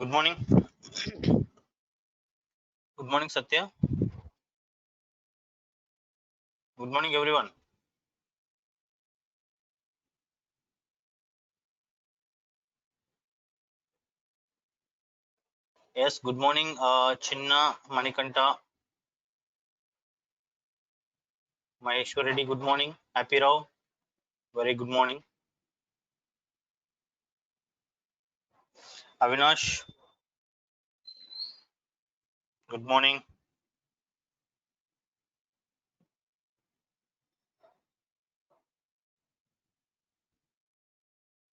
Good morning. Good morning, Satya. Good morning, everyone. Yes, good morning, Chinna, Manikanta, Maheshwar Reddy. Good morning. Happy Rao. Very good morning. Avinash. Good morning.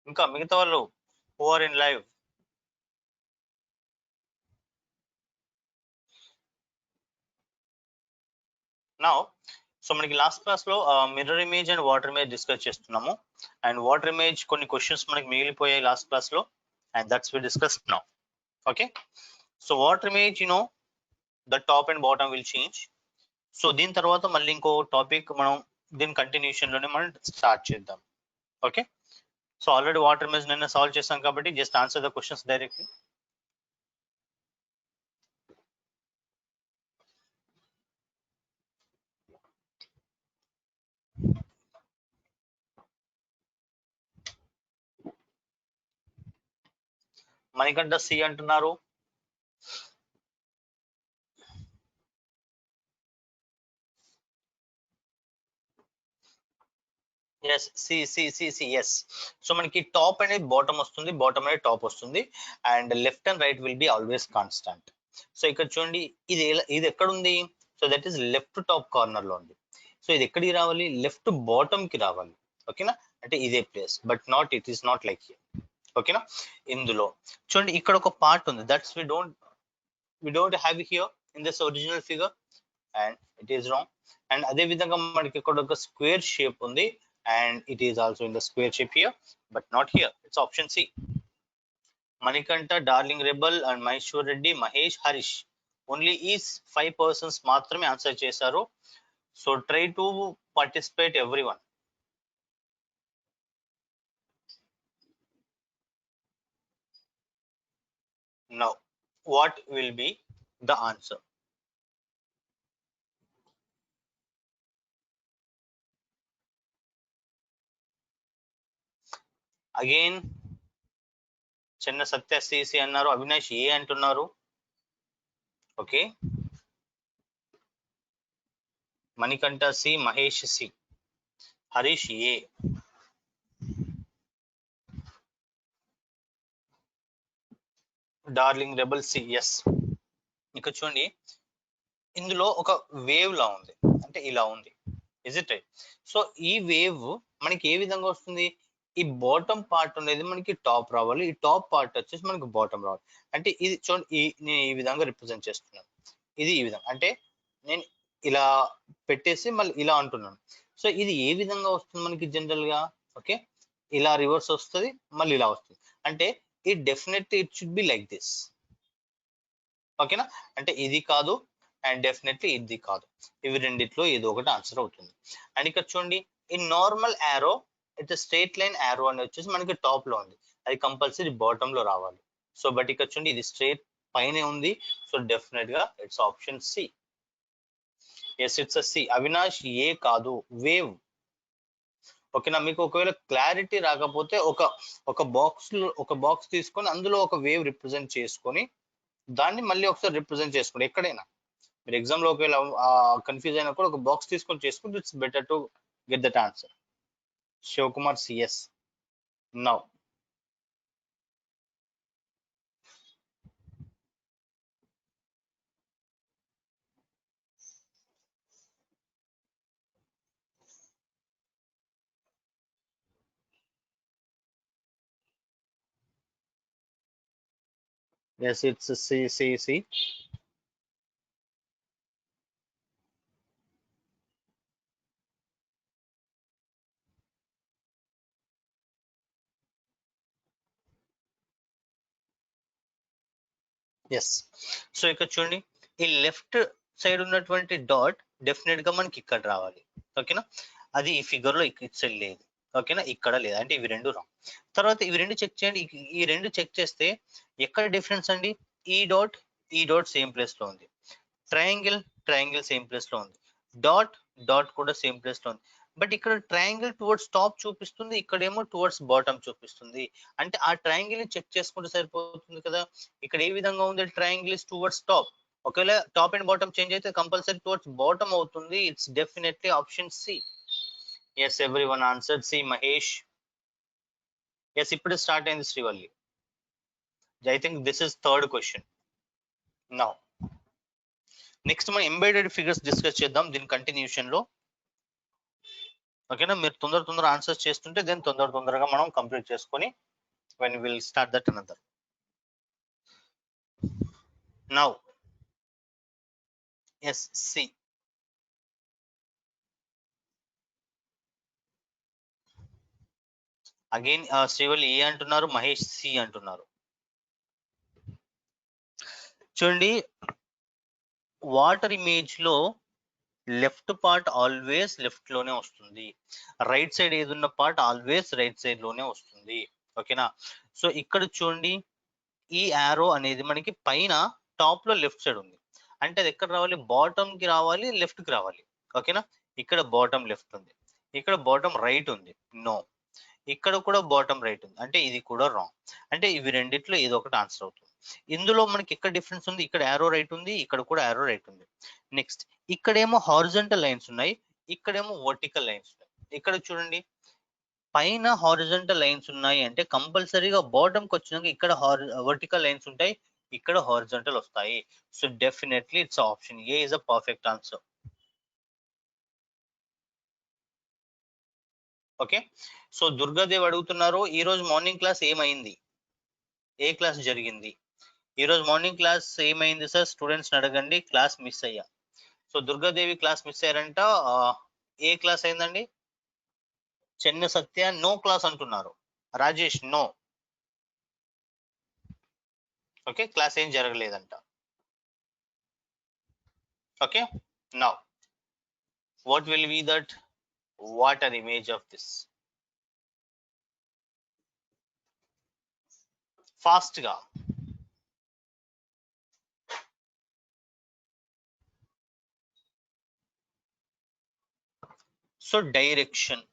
ఇంకా మిగతా వాళ్ళు who are in live. Now, so మనకి last class లో mirror image and water image discuss చేస్తున్నాము. And water image కొన్ని questions మనకి మిగిలిపోయాయి last class లో, and that's we discuss now. Okay, so water image the top and bottom will change. సో దీని తర్వాత మళ్ళీ ఇంకో టాపిక్ మనం దీని కంటిన్యూషన్ లోనే మనం స్టార్ట్ చేద్దాం. Okay, so already water image నిన్న సాల్వ్ చేసాం కాబట్టి just answer the questions directly. Manikanta C అంటున్నారు. Yes, C C C C yes. So మనకి టాప్ అనేది బాటమ్ వస్తుంది, బాటమ్ అనేది టాప్ వస్తుంది, and left and right will be always constant. So ఇక్కడ చూడండి, ఇది ఎక్కడ ఉంది? So that is left top corner లో ఉంది. సో ఇది ఎక్కడికి రావాలి? లెఫ్ట్ బాటమ్ కి రావాలి. ఓకేనా, అంటే ఇదే place, but not, it is not like here. ఓకేనా, ఇందులో చూడండి ఇక్కడ ఒక పార్ట్ ఉంది, that's we don't have here in this original figure, and it is wrong. And అదే విధంగా మనకి ఇక్కడ ఒక స్క్వేర్ షేప్ ఉంది, and it is also in the square shape here, but not here. It's option C. Manikanta, Darling Rebel, and Maheshwar Reddy, Mahesh, Harish, only is 5 persons మాత్రమే answer చేశారు. So try to participate everyone. Now what will be the answer? Again Chinna Satya C C అన్నారు, Avinash A అంటున్నారు. Okay, Manikanta C, Mahesh C, Harish A, darling rebel C. Yes, ఇక్కడ చూడండి ఇందులో ఒక wave లా ఉంది, అంటే ఇలా ఉంది. Is it right? సో ఈ వేవ్ మనకి ఏ విధంగా వస్తుంది? ఈ బాటమ్ పార్ట్ అనేది మనకి టాప్ రావాలి, ఈ టాప్ పార్ట్ వచ్చేసి మనకి బాటమ్ రావాలి. అంటే ఇది చూడండి, నేను ఈ విధంగా రిప్రజెంట్ చేస్తున్నాను. ఇది ఈ విధంగా, అంటే నేను ఇలా పెట్టేసి మళ్ళీ ఇలా అంటున్నాను. సో ఇది ఏ విధంగా వస్తుంది మనకి జనరల్ గా? ఓకే, ఇలా రివర్స్ వస్తుంది, మళ్ళీ ఇలా వస్తుంది. అంటే it definitely it should be like this. ఓకేనా, అంటే ఇది కాదు, అండ్ డెఫినెట్లీ ఇది కాదు. ఇవి రెండిట్లో ఏదో ఒకటి ఆన్సర్ అవుతుంది. అండ్ ఇక్కడ చూడండి, ఈ normal arrow, it's straight line arrow అని వచ్చేసి మనకి టాప్ లో ఉంది, అది కంపల్సరీ బాటమ్ లో రావాలి. సో బట్ ఇక్కడ చూడండి ఇది స్ట్రైట్ పైనే ఉంది, సో డెఫినెట్ గా it's option C. Yes, it's C. Avinash A కాదు, వేవ్. ఓకేనా, మీకు ఒకవేళ క్లారిటీ రాకపోతే ఒక బాక్స్ తీసుకొని అందులో ఒక వేవ్ రిప్రజెంట్ చేసుకొని దాన్ని మళ్ళీ ఒకసారి రిప్రజెంట్ చేసుకోండి. ఎక్కడైనా మీరు ఎగ్జామ్ లో ఒకవేళ కన్ఫ్యూజ్ అయినప్పుడు ఒక బాక్స్ తీసుకొని చేసుకుంటే it's better to get that answer. Shivakumar C S. Now yes, it's C. Yes, so ఇక్కడ చూడండి, ఈ లెఫ్ట్ సైడ్ ఉన్నటువంటి డాట్ డెఫినెట్ గా మనకి ఇక్కడ రావాలి. ఓకేనా, అది ఈ ఫిగర్ లో ఇక్కడ సైడ్ లేదు. ఓకేనా, ఇక్కడ లేదు అంటే ఇవి రెండు రాంగ్. తర్వాత ఇవి రెండు చెక్ చేయండి, ఈ రెండు చెక్ చేస్తే ఎక్కడ డిఫరెన్స్ అండి, ఈ డాట్ సేమ్ ప్లేస్ లో ఉంది, ట్రయాంగిల్ సేమ్ ప్లేస్ లో ఉంది, డాట్ కూడా సేమ్ ప్లేస్ లో ఉంది. బట్ ఇక్కడ ట్రయాంగిల్ టువర్డ్స్ టాప్ చూపిస్తుంది, ఇక్కడేమో టువర్డ్స్ బాటమ్ చూపిస్తుంది. అంటే ఆ ట్రయాంగిల్ ని చెక్ చేసుకుంటే సరిపోతుంది కదా. ఇక్కడ ఏ విధంగా ఉంది, ట్రయాంగిల్ ఇస్ టువర్డ్స్ టాప్. ఒకవేళ టాప్ అండ్ బాటమ్ చేంజ్ అయితే కంపల్సరీ టువర్డ్స్ బాటమ్ అవుతుంది. It's definitely option C. Yes, everyone answered C. Mahesh, yes ఇప్పుడు స్టార్ట్ అయింది Srivalli. I think this is third question. Now next మనం ఎంబెడెడ్ ఫిగర్స్ డిస్కస్ చేద్దాం దీని continuation లో. ఓకేనా, మీరు తొందర ఆన్సర్స్ చేస్తుంటే దెన్ తొందరగా మనం కంప్లీట్ చేసుకొని when we will start that another. Now yes, see, again Srivalli A అంటున్నారు, మహేష్ సి అంటున్నారు. చూడండి, వాటర్ ఇమేజ్ లో లెఫ్ట్ పార్ట్ ఆల్వేస్ లెఫ్ట్ లోనే వస్తుంది, రైట్ సైడ్ ఏది ఉన్న పార్ట్ ఆల్వేస్ రైట్ సైడ్ లోనే వస్తుంది. ఓకేనా, సో ఇక్కడ చూడండి ఈ యారో అనేది మనకి పైన టాప్ లో లెఫ్ట్ సైడ్ ఉంది, అంటే అది ఎక్కడ రావాలి, బాటమ్ కి రావాలి, లెఫ్ట్ కి రావాలి. ఓకేనా, ఇక్కడ బాటమ్ లెఫ్ట్ ఉంది, ఇక్కడ బాటమ్ రైట్ ఉంది, నో, ఇక్కడ కూడా బాటమ్ రైట్ ఉంది, అంటే ఇది కూడా రాంగ్. అంటే ఇవి రెండిట్లో ఏదో ఒకటి ఆన్సర్ అవుతుంది. ఇందులో మనకి ఎక్కడ డిఫరెన్స్ ఉంది, ఇక్కడ యారో రైట్ ఉంది, ఇక్కడ కూడా యారో రైట్ ఉంది. నెక్స్ట్ ఇక్కడేమో హారిజంటల్ లైన్స్ ఉన్నాయి, ఇక్కడేమో వర్టికల్ లైన్స్ ఉన్నాయి. ఇక్కడ చూడండి పైన హారిజంటల్ లైన్స్ ఉన్నాయి అంటే కంపల్సరీగా బాటమ్ కి వచ్చినాక ఇక్కడ వర్టికల్ లైన్స్ ఉంటాయి, ఇక్కడ హారిజంటల్ వస్తాయి. So definitely it's option A is a perfect answer. Okay, so Durgadev అడుగుతున్నారు ఈ రోజు మార్నింగ్ క్లాస్ ఏమైంది, ఏ క్లాస్ జరిగింది, ఈ రోజు మార్నింగ్ క్లాస్ ఏమైంది సార్, స్టూడెంట్స్ అడగండి, క్లాస్ మిస్ అయ్యా. సో దుర్గాదేవి క్లాస్ మిస్ అయ్యారంట. ఏ క్లాస్ అయిందండి, చెన్న సత్య నో క్లాస్ అంటున్నారు, రాజేష్ నో. ఓకే, క్లాస్ ఏం జరగలేదంట. Okay, now what will be that water image of this, fast గా. సో డైరెక్షన్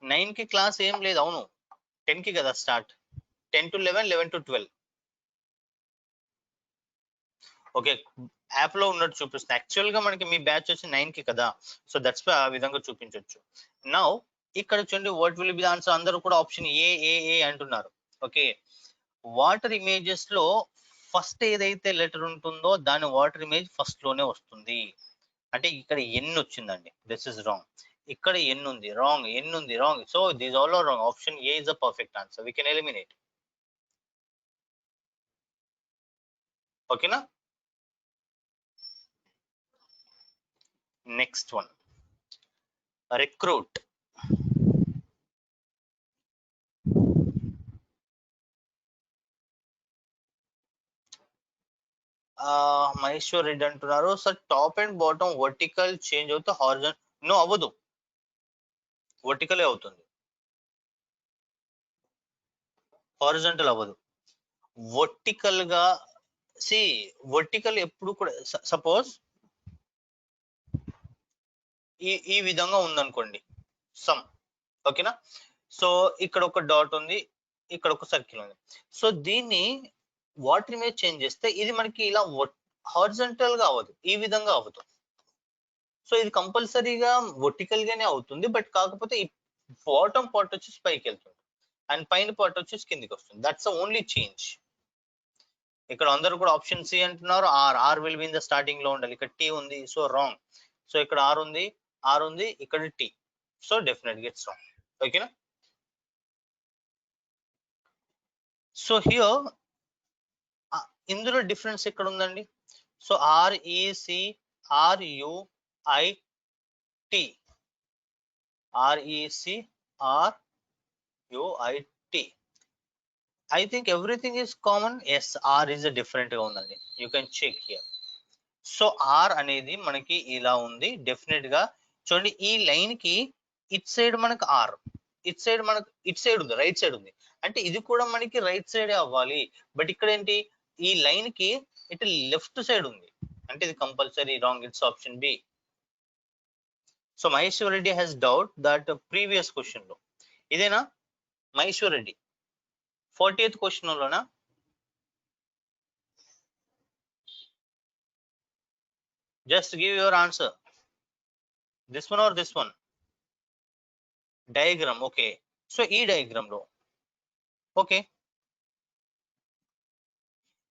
9 కి క్లాస్ ఏం లేదు, అవును 10 కి కదా start, 10 to 11, 11 to 12. Okay, app లో ఉన్నట్టు చూపిస్తుంది, యాక్చువల్ గా మనకి మీ బ్యాచ్ వచ్చి 9 కి కదా, సో దట్స్ వై ఆ విధంగా చూపించవచ్చు. నౌ ఇక్కడ చూడండి what will be the answer, అందరూ కూడా ఆప్షన్ ఏ ఏ ఏ అంటున్నారు. ఓకే, వాటర్ ఇమేజెస్ లో ఫస్ట్ ఏదైతే లెటర్ ఉంటుందో దాని వాటర్ ఇమేజ్ ఫస్ట్ లోనే వస్తుంది. అంటే ఇక్కడ ఎన్ వచ్చిందండి, దిస్ ఇస్ రాంగ్. ఇక్కడ ఎన్ ఉంది రాంగ్, ఎన్ ఉంది wrong, so this all are wrong. Option A is the perfect answer, we can eliminate. ఓకేనా, next one recruit. Maheshwar Reddy అంటున్నారు sir top and bottom vertical change అవుతే హారిజాంటల్, నో అవ్వదు, వర్టికలే అవుతుంది, horizontal అవ్వదు. వర్టికల్ గా సి, వర్టికల్ ఎప్పుడు కూడా సపోజ్ ఈ విధంగా ఉందనుకోండి సమ్, ఓకేనా, సో ఇక్కడ ఒక డాట్ ఉంది, ఇక్కడ ఒక సర్కిల్ ఉంది, సో దీన్ని వాటర్ ఇమేజ్ చేంజ్ చేస్తే ఇది మనకి ఇలా హారిజంటల్ గా అవ్వదు, ఈ విధంగా అవ్వదు. సో ఇది కంపల్సరీగా వర్టికల్ గానే అవుతుంది, బట్ కాకపోతే ఈ బాటమ్ పార్ట్ వచ్చేసి పైకి వెళ్తుంది అండ్ పైన పార్ట్ వచ్చేసి కిందికి వస్తుంది, దట్స్ ఓన్లీ చేంజ్. ఇక్కడ అందరూ కూడా ఆప్షన్ సి అంటున్నారు, R will be in the starting లో ఉండాలి, ఇక్కడ టీ ఉంది, సో రాంగ్. సో ఇక్కడ ఆర్ ఉంది, ఇక్కడ టీ, సో డెఫినెట్ గా ఇట్స్ రాంగ్. ఓకేనా, సో హియర్ ఇందులో డిఫరెన్స్ ఎక్కడ ఉందండి, so REC RUIT, REC RUIT, I think everything is common. Yes, R is a different గా ఉందండి, you can check here. So R అనేది మనకి ఇలా ఉంది, డెఫినెట్ గా చూడండి ఈ లైన్ కి ఇట్ సైడ్ మనకు ఆర్, ఇట్ సైడ్ మనకు ఇట్ సైడ్ ఉంది, రైట్ సైడ్ ఉంది, అంటే ఇది కూడా మనకి రైట్ సైడే అవ్వాలి. బట్ ఇక్కడ ఏంటి ఈ లైన్ కి ఇటు లెఫ్ట్ సైడ్ ఉంది, అంటే ఇది compulsory wrong. It's option B. So Maheshwar Reddy has doubt that previous question లో ఇదేనా మహేశ్వర్ రెడ్డి 40th క్వశ్చన్ లోనా? Just give your answer, this one or this one. Diagram, okay. So ఈ డయాగ్రామ్ లో, ఓకే,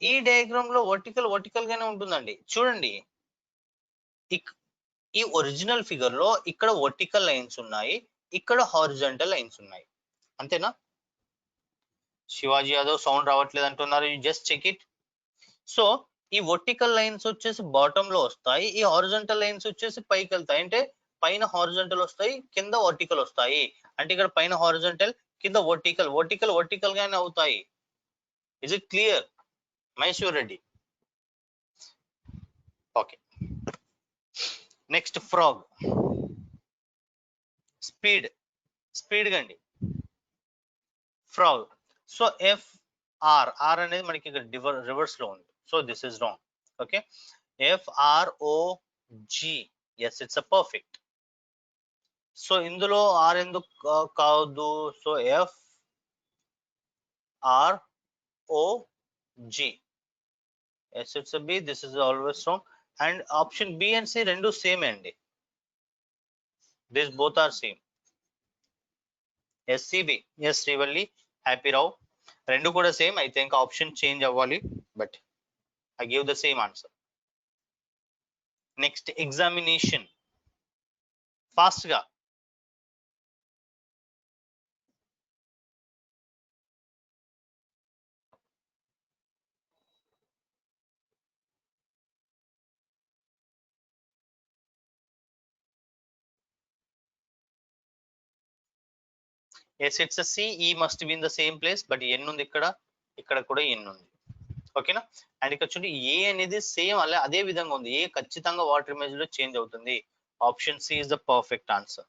ఈ డయాగ్రామ్ లో వర్టికల్ గానే ఉంటుందండి. చూడండి ఈ ఒరిజినల్ ఫిగర్ లో ఇక్కడ వర్టికల్ లైన్స్ ఉన్నాయి, ఇక్కడ హారిజాంటల్ లైన్స్ ఉన్నాయి, అంతేనా? శివాజీ యాదవ్ సౌండ్ రావట్లేదు అంటున్నారు, జస్ట్ చెక్ ఇట్. సో ఈ వర్టికల్ లైన్స్ వచ్చేసి బాటమ్ లో వస్తాయి, ఈ హారిజాంటల్ లైన్స్ వచ్చేసి పైకి వెళ్తాయి. అంటే పైన హారిజాంటల్ వస్తాయి, కింద వర్టికల్ వస్తాయి. అంటే ఇక్కడ పైన హారిజాంటల్, కింద వర్టికల్ గానే అవుతాయి. Is it clear Maheshwar Reddy? Okay. Next frog. Speed గండి ఫ్రాగ్. సో ఆర్ అనేది మనకి ఇక్కడ రివర్స్ లో ఉంది, so this is wrong. Okay, FROG, yes it's a perfect. So ఇందులో ఆర్ ఎందుకు కాదు? So FROG, yes it's a B, this is always wrong. And option B and C rendu same andi, these both are same. SCB, yes Srivalli, Happy Rao, rendu kuda same. I think option change avvali, but I give the same answer. Next, examination, fast ga. Yes it's a C, E must be in the same place, but N undi ikkada kuda N undi, ఓకేనా? And ఇక్కడ చూడండి ఏ అనేది same అదే విధంగా ఉంది, ఏ ఖచ్చితంగా water image లో చేంజ్ అవుతుంది. Option C is the perfect answer.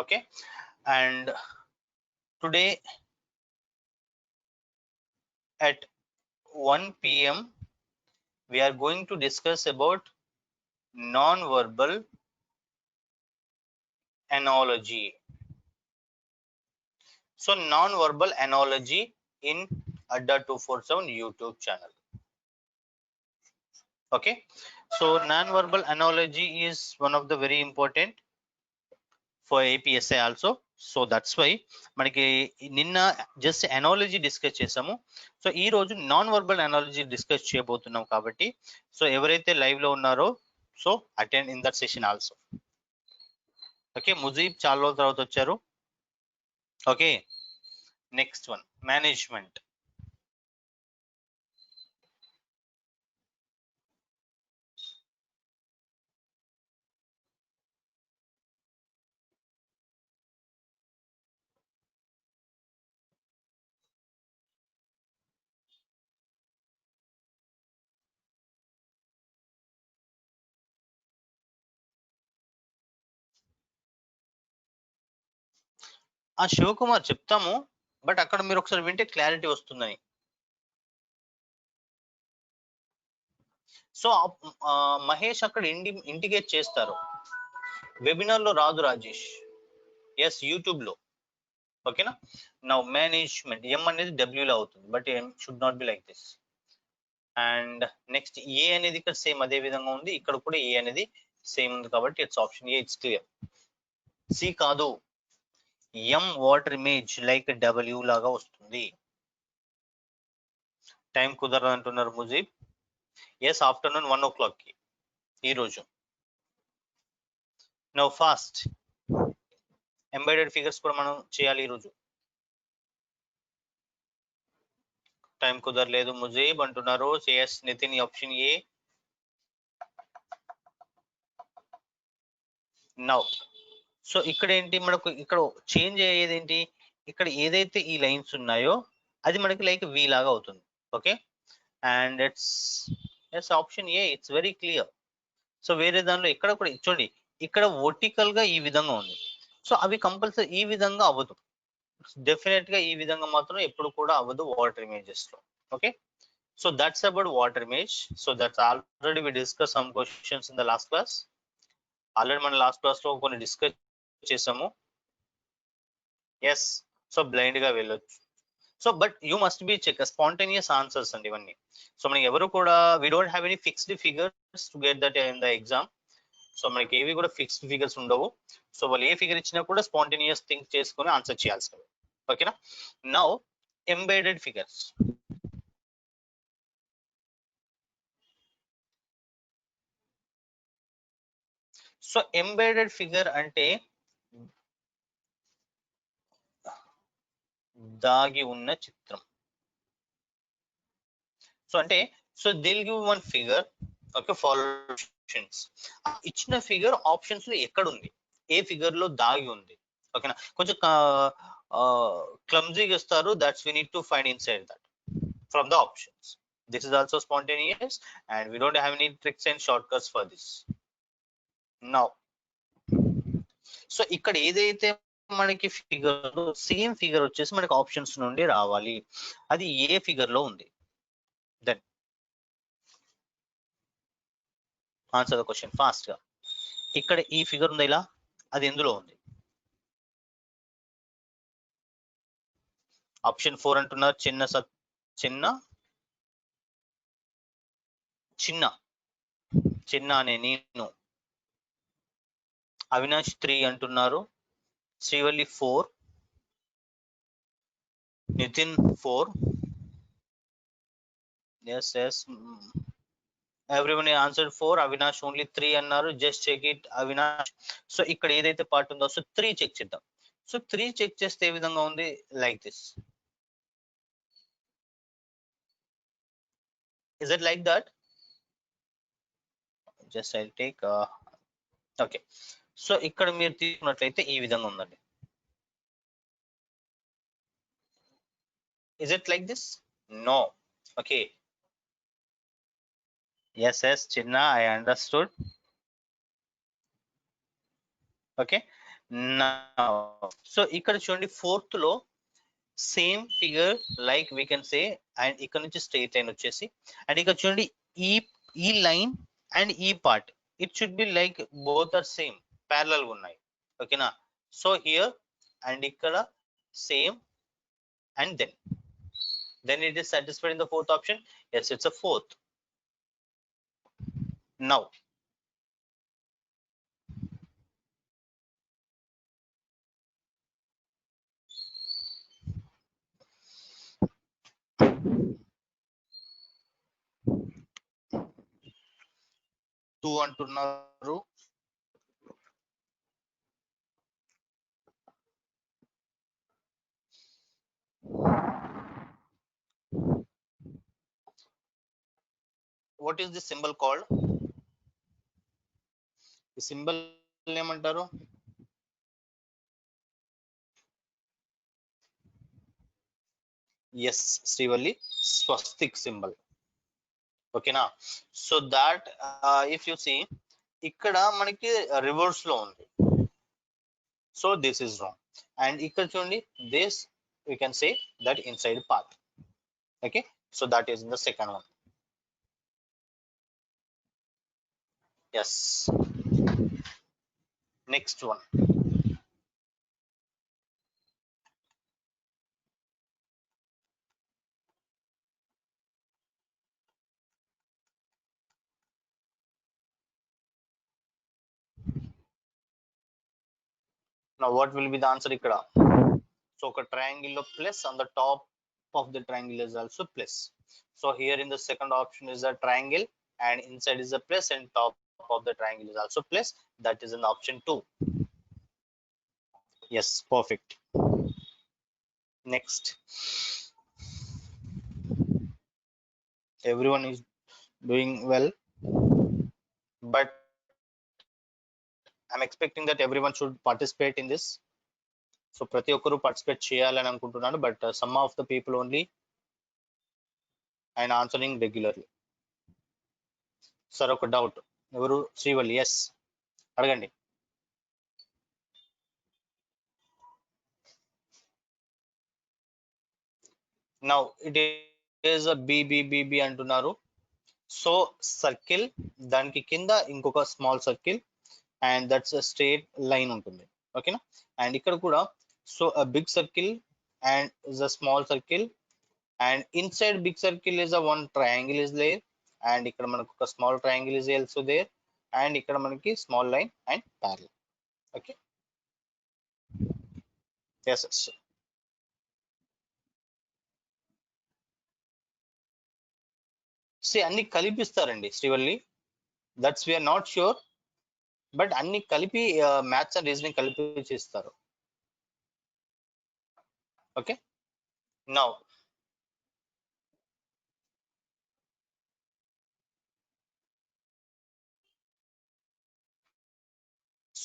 Okay, and today at 1 PM we are going to discuss about non-verbal analogy. So non-verbal analogy in Adda 247 YouTube channel. Okay, so non-verbal analogy is one of the very important for APSI also. So that's why మనకి నిన్న just analogy discuss చేసాము. So ఈ రోజు non verbal analogy discuss చేయబోతున్నాం. కాబట్టి so ఎవరైతే live లో ఉన్నారో so attend in that session also. Okay, Mujeeb చాలా రోజుల తర్వాత వచ్చారు. Okay, next one management. Shivakumar చెప్తాము, బట్ అక్కడ మీరు ఒకసారి వింటే క్లారిటీ వస్తుందని. సో మహేష్ అక్కడ ఇండికేట్ చేస్తారు, వెబినార్ లో రాదు రాజేష్. ఎస్ యూట్యూబ్ లో. ఓకేనా? నౌ మేనేజ్మెంట్ ఎం అనేది W లో అవుతుంది, but M should not be like this. And next A అనేది ఇక్కడ సేమ్ అదే విధంగా ఉంది, ఇక్కడ కూడా ఏ అనేది సేమ్ ఉంది, కాబట్టి it's option A, it's clear. C కాదు, M water image like W లాగా వస్తుంది. టైం కుదరదు అంటున్నారు ముజీబ్. ఎస్, ఆఫ్టర్నూన్ 1 o'clock కి ఈరోజు. నౌ ఫాస్ట్ ఎంబెడెడ్ ఫిగర్స్ కూడా మనం చేయాలి ఈరోజు. టైం కుదరలేదు ముజీబ్ అంటున్నారు. Yes Nitin, option A. Now so ఇక్కడ ఏంటి మనకు ఇక్కడ చేంజ్ అయ్యేది ఏంటి, ఇక్కడ ఏదైతే ఈ లైన్స్ ఉన్నాయో అది మనకి లైక్ వి లాగా అవుతుంది. Okay, and it's option A, it's very clear. So వేరే దానిలో ఇక్కడ కూడా చూడండి, ఇక్కడ వర్టికల్ గా ఈ విధంగా ఉంది. సో అవి కంపల్సరీ ఈ విధంగా అవ్వదు, డెఫినెట్ గా ఈ విధంగా మాత్రం ఎప్పుడు కూడా అవ్వదు వాటర్ ఇమేజెస్ లో. Okay, so that's about water image. So that's already we discuss some questions in the last class. Already మన లాస్ట్ క్లాస్ లో కొన్ని డిస్కస్ చేసాము. ఎస్, సో బ్లైండ్ గా వెళ్ళొచ్చు. So but you must be check spontaneous answers అండి ఇవన్నీ. So మనకి ఎవరు కూడా we don't have any fixed figures to get that in the exam. So మనకి ఏవి కూడా ఫిక్స్డ్ ఫిగర్స్ ఉండవు. సో వాళ్ళు ఏ ఫిగర్ ఇచ్చినా కూడా స్పాంటేనియస్ థింక్ చేసుకొని ఆన్సర్ చేయాల్సినవి. ఓకేనా, now embedded figures. So embedded figure అంటే దాగి ఉన్న చిత్రం. సో అంటే so they'll give one figure. Okay, follow options. ఇచ్చిన ఫిగర్ ఆప్షన్స్ లో ఎక్కడ ఉంది, ఏ ఫిగర్ లో దాగి ఉంది. ఓకేనా, కొంచెం క్లమ్జీగా ఇస్తారు. That's we need to find inside that from the options. This is also spontaneous and we don't have any tricks and shortcuts for this. Now so ఇక్కడ ఏదైతే మనకి ఫిగర్, సేమ్ ఫిగర్ వచ్చేసి మనకి ఆప్షన్స్ నుండి రావాలి. అది ఏ ఫిగర్ లో ఉంది, then answer the question fast గా. ఇక్కడ ఈ ఫిగర్ ఉంది ఇలా, అది ఎందులో ఉంది? ఆప్షన్ 4 అంటున్నారు, చిన్న చిన్న చిన్న అనే నేను. అవినాష్ 3 అంటున్నారు, Srivalli 4, Nitin 4. Yes yes, everyone answer 4. Avinash only 3 అన్నారు. Just check it Avinash. సో ఇక్కడ ఏదైతే పార్ట్ ఉందో సో 3 చెక్ చేద్దాం. సో 3 చెక్ చేస్తే ఏ విధంగా ఉంది, like this. Is it like that? Just I take okay. So ఇక్కడ మీరు తీసుకున్నట్లయితే ఈ విధంగా ఉందండి. ఇస్ ఇట్ లైక్ దిస్? నో. ఓకే, ఎస్ ఎస్ చిన్న, ఐ అండర్స్టూడ్. ఓకే, సో ఇక్కడ చూడండి ఫోర్త్ లో same figure like we can say, and ఇక్కడ నుంచి స్ట్రైట్ లైన్ వచ్చేసి, అండ్ ఇక్కడ చూడండి ఈ ఈ లైన్ అండ్ ఈ part it should be like both are same, parallel గా ఉన్నాయి. ఓకేనా, సో హియర్ అండ్ ఇక్కడ same, and then it is satisfied in the fourth option. Yes, it's a fourth. Now two అంటున్నారు, what is this symbol called? ఈ symbol ఏమంటారు? Yes Srivalli, swastik symbol. ఓకేనా, so that if you see ఇక్కడ మనకి reverse లో ఉంది. So this is wrong. And ఇక్కడ చూడండి this we can say that inside path. Okay, so that is in the second one. Yes, next one. Now what will be the answer ikkada? So a triangle of plus on the top of the triangle is also plus. So here in the second option is a triangle and inside is a plus and top of the triangle is also plus. That is in option 2. Yes, perfect. Next, everyone is doing well, but I'm expecting that everyone should participate in this. So ప్రతి ఒక్కరు participate చేయాలని అనుకుంటున్నాను, but some of the people only and answering regularly. Sir ఒక doubt, ఎవరు? Srivalli, yes అడగండి. Now it is B అంటున్నారు. So circle, దానికి కింద ఇంకొక small circle, and that's a straight line ఉంటుంది, ఓకేనా. అండ్ ఇక్కడ కూడా so a big circle and is a small circle, and inside big circle is a one triangle is there, and ఇక్కడ మనకు ఒక small triangle is also there, and ఇక్కడ మనకి small line and parallel. Okay, yes. అన్ని కలిపిస్తారండి Srivalli, that's we are not sure, but అన్ని కలిపి maths and reasoning కలిపి చేస్తారు. Okay, now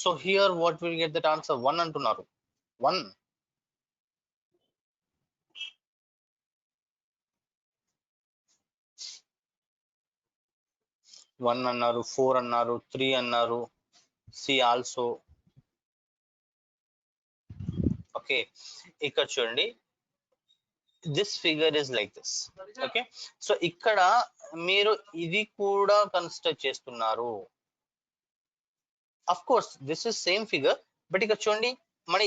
so here what will get that answer? 1 అంటున్నారు. 1 1 అన్నారు, 4 అన్నారు, 3 అన్నారు, సి ఆల్సో. ఓకే, ఇక్కడ చూడండి, this figure is like this. Okay, so ఇక్కడ మీరు ఇది కూడా కన్సిడర్ చేస్తున్నారు. Of course this is same figure, but ఇక్కడ చూడండి, మన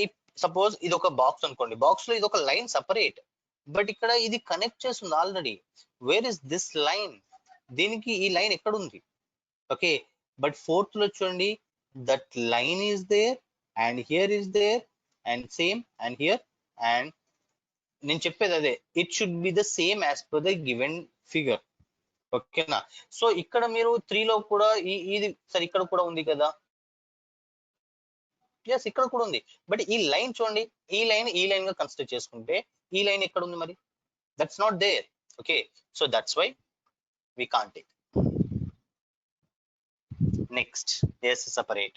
సపోజ్ ఇది ఒక బాక్స్ అనుకోండి, బాక్స్ లో ఇది ఒక లైన్ సపరేట్, బట్ ఇక్కడ ఇది కనెక్ట్ చేస్తుంది already. Where is this line? దీనికి ఈ లైన్ ఎక్కడ ఉంది? ఓకే, బట్ ఫోర్త్ లో చూడండి, that line is there and here is there and same and here, and నేను చెప్పేది అదే, it should be the same as per the given figure. ఓకేనా. సో ఇక్కడ మీరు 3 లో కూడా ఇది సరే ఇక్కడ కూడా ఉంది కదా, ఎస్ ఇక్కడ కూడా ఉంది, బట్ ఈ లైన్ చూడండి, ఈ లైన్ గా కన్సిడర్ చేసుకుంటే ఈ లైన్ ఎక్కడ ఉంది మరి? That's not there. Okay, so that's why we can't take. Next, yes, separate.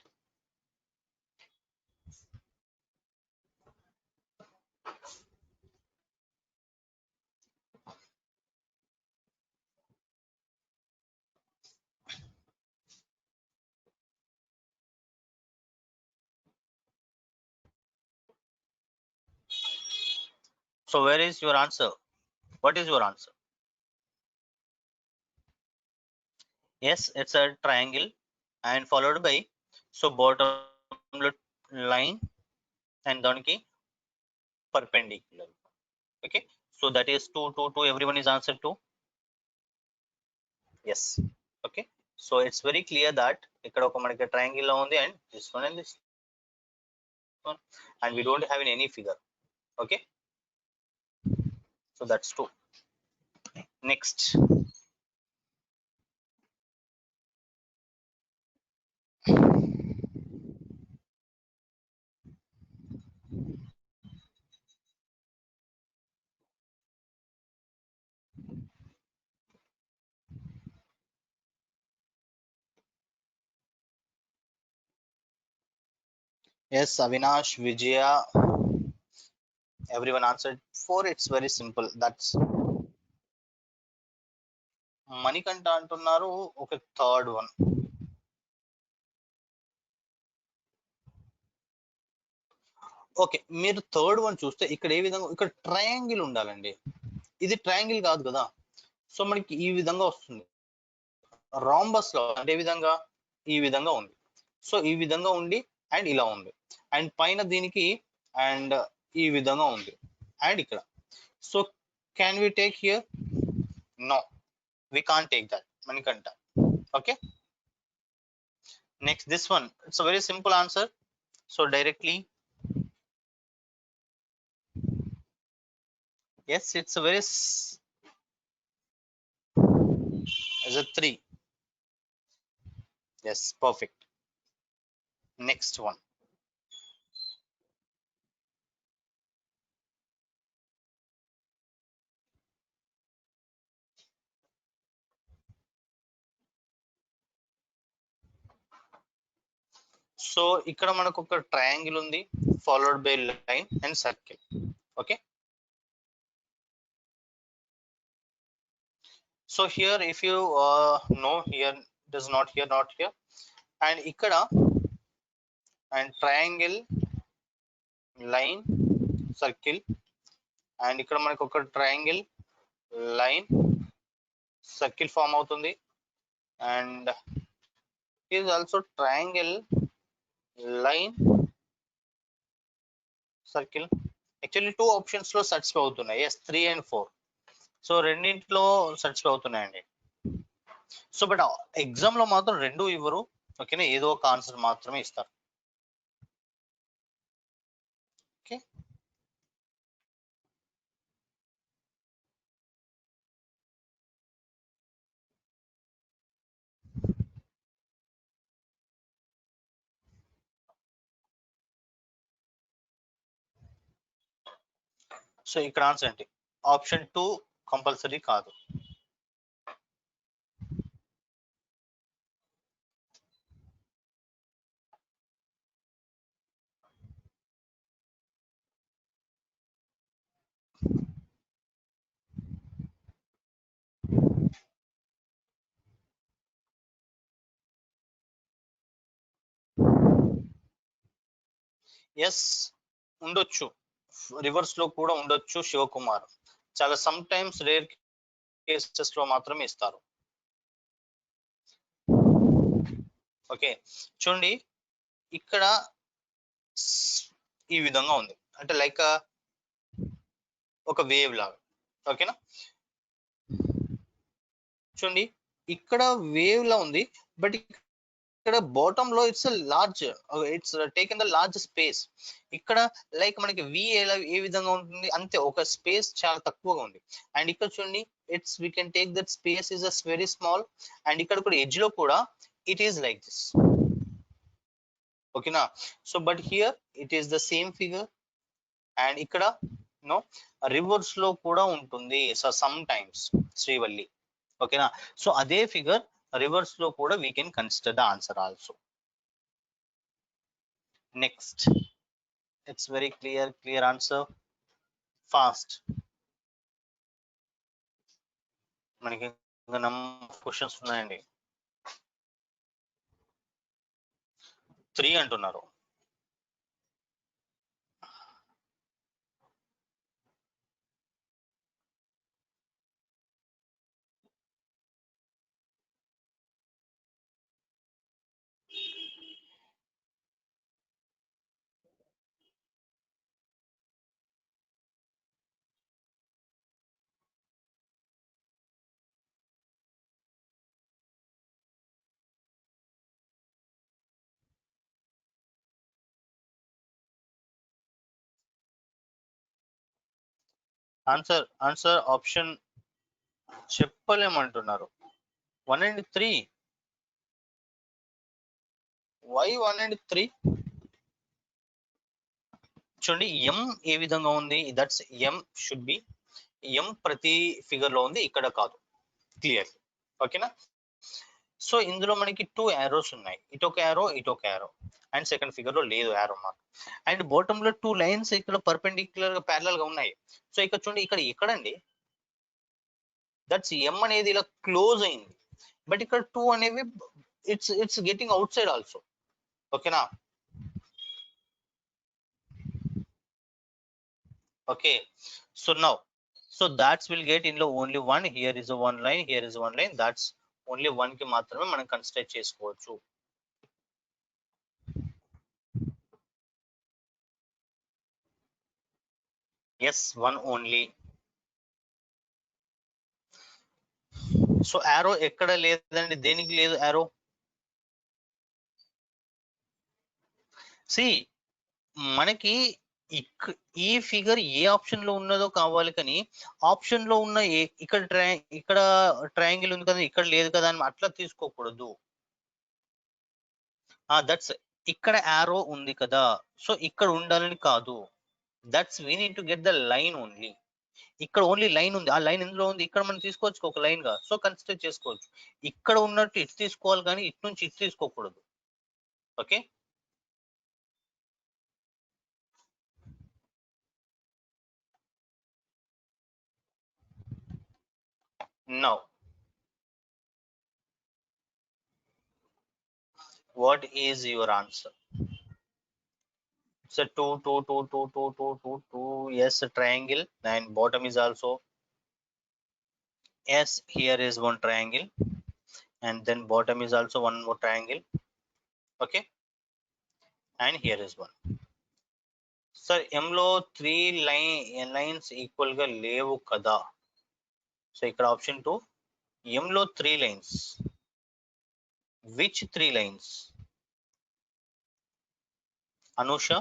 So where is your answer? What is your answer? Yes, it's a triangle and followed by so bottom line and donkey perpendicular. Okay, so that is 2 2 2. Everyone is answered 2. Yes. Okay, so it's very clear that ikkada oka manaki triangle la undi and this one and this one, and we don't have in any figure. Okay, so that's 2. Next, yes, Avinash, Vijaya, everyone answered 4. It's very simple. That's Manikanta అంటున్నారు ఒక third one. Okay, మీరు third one చూస్తే ఇక్కడ ఏ విధంగా, ఇక్కడ triangle ఉండాలండి, ఇది ట్రయాంగిల్ కాదు కదా. సో మనకి ఈ విధంగా వస్తుంది, రాంబస్ లో అంటే ఏ విధంగా, ఈ విధంగా ఉంది. సో ఈ విధంగా ఉండి అండ్ ఇలా ఉంది, అండ్ పైన దీనికి అండ్ ఈ విధంగా ఉంది, అండ్ ఇక్కడ. So can we take here? No, we can't take that, Manikanta. Okay, next this one, it's a very simple answer, so directly, yes, it's a very is a 3. Yes, perfect. Next one, so ఇక్కడ మనకు ఒక triangle ఉంది, followed by line and circle. Okay, so here if you know, here it is not here, not here, and ikkada and triangle, line, circle, and ikkada manaku oka triangle, line, circle form avutundi, and it is also triangle, line, circle. Actually two options లో satisfy అవుతున్నాయి. Yes, 3 and 4. So రెండింటిలో satisfy అవుతున్నాయండి. So but exam లో మాత్రం రెండు ఇవ్వరు. ఓకేనా, ఏదో ఒక ఆన్సర్ మాత్రమే ఇస్తారు. ఓకే, సో ఇక్కడ ఆన్సర్ ఏంటి? ఆప్షన్ 2 కంపల్సరీ కాదు. ఎస్, ఉండొచ్చు, రివర్స్ లో కూడా ఉండొచ్చు శివకుమార్. చాలా సమ్ టైమ్స్ రేర్ కేసెస్ లో మాత్రమే ఇస్తారు. ఓకే, చూడండి ఇక్కడ ఈ విధంగా ఉంది, అంటే లైక్ ఒక వేవ్ లాగా. ఓకేనా, చూడండి ఇక్కడ వేవ్ లా ఉంది, బట్ ఇక్కడ బాటమ్ లో it's large, it's taken the large space. ఇక్కడ లైక్ మనకి వి ఏ విధంగా ఉంటుంది అంతే, ఒక స్పేస్ చాలా తక్కువగా ఉంది. అండ్ ఇక్కడ చూడండి it's we can take that space is as very small. And ఇక్కడ కూడా ఎడ్జ్ లో కూడా ఇట్ ఈస్ లైక్ దిస్. ఓకేనా, so but here it is the same figure. And ఇక్కడ నో, రివర్స్ లో కూడా ఉంటుంది సో సమ్ టైమ్స్ శ్రీవల్లి. ఓకేనా, సో అదే ఫిగర్ రివర్స్ లో కూడా we can consider the answer also. Next, it's very clear answer, fast. మనకి ఇంకా క్వశ్చన్స్ ఉన్నాయండి. 3 అంటున్నారు. ఆన్సర్ ఆప్షన్ చెప్పలేమంటున్నారు. 1 and 3. Why 1 and 3? చూడండి ఎం ఏ విధంగా ఉంది, that's M should be, M ప్రతి ఫిగర్ లో ఉంది, ఇక్కడ కాదు. క్లియర్? ఓకేనా, సో ఇందులో మనకి 2 యారోస్ ఉన్నాయి, ఇటొక యారో ఇటొక యారో. అండ్ సెకండ్ ఫిగర్ లో లేదు యారో మార్క్. అండ్ బాటమ్ లో 2 లైన్స్ ఇక్కడ పర్పెండిక్యులర్ గా ప్యారలల్ గా ఉన్నాయి. సో ఇక్కడ చూడండి ఇక్కడ ఎక్కడండి, దట్స్ ఎం అనేది ఇలా క్లోజ్ అయింది, బట్ ఇక్కడ 2 అనేవి it's getting outside also. ఓకేనా, okay, so now so that's will get in లో only 1. Here is 1 line, here is 1 line, that's only 1 కి మాత్రమే మనం కన్సిడర్ చేసుకోవచ్చు. Yes, 1 only. సో యారో ఎక్కడ లేదండి, దేనికి లేదు యారో? సి మనకి ఈ ఫిగర్ ఏ ఆప్షన్ లో ఉన్నదో కావాలి, కానీ ఆప్షన్ లో ఉన్న ఇక్కడ ట్రయాంగిల్ ఉంది కదా, ఇక్కడ లేదు కదా అని అట్లా తీసుకోకూడదు. దట్స్ ఇక్కడ యారో ఉంది కదా, సో ఇక్కడ ఉండాలని కాదు. That's we need to get the line only. ఇక్కడ ఓన్లీ లైన్ ఉంది, ఆ లైన్ ఎందులో ఉంది, ఇక్కడ మనం తీసుకోవచ్చు ఒక లైన్ గా, సో కన్సిడర్ చేసుకోవచ్చు. ఇక్కడ ఉన్నట్టు ఇటు తీసుకోవాలి, కానీ ఇటు నుంచి ఇటు తీసుకోకూడదు. Okay, Now, what is your answer? It's a 2, 2, 2, 2, 2, 2, 2, 2. Yes, a triangle, and bottom is also. Yes, here is one triangle, and then bottom is also one more triangle. Okay, and here is one. Sir, M లో 3 lines equal గా లేవు కదా. So ఇక్కడ option 2, M లో 3 lines. Which 3 lines? Anusha,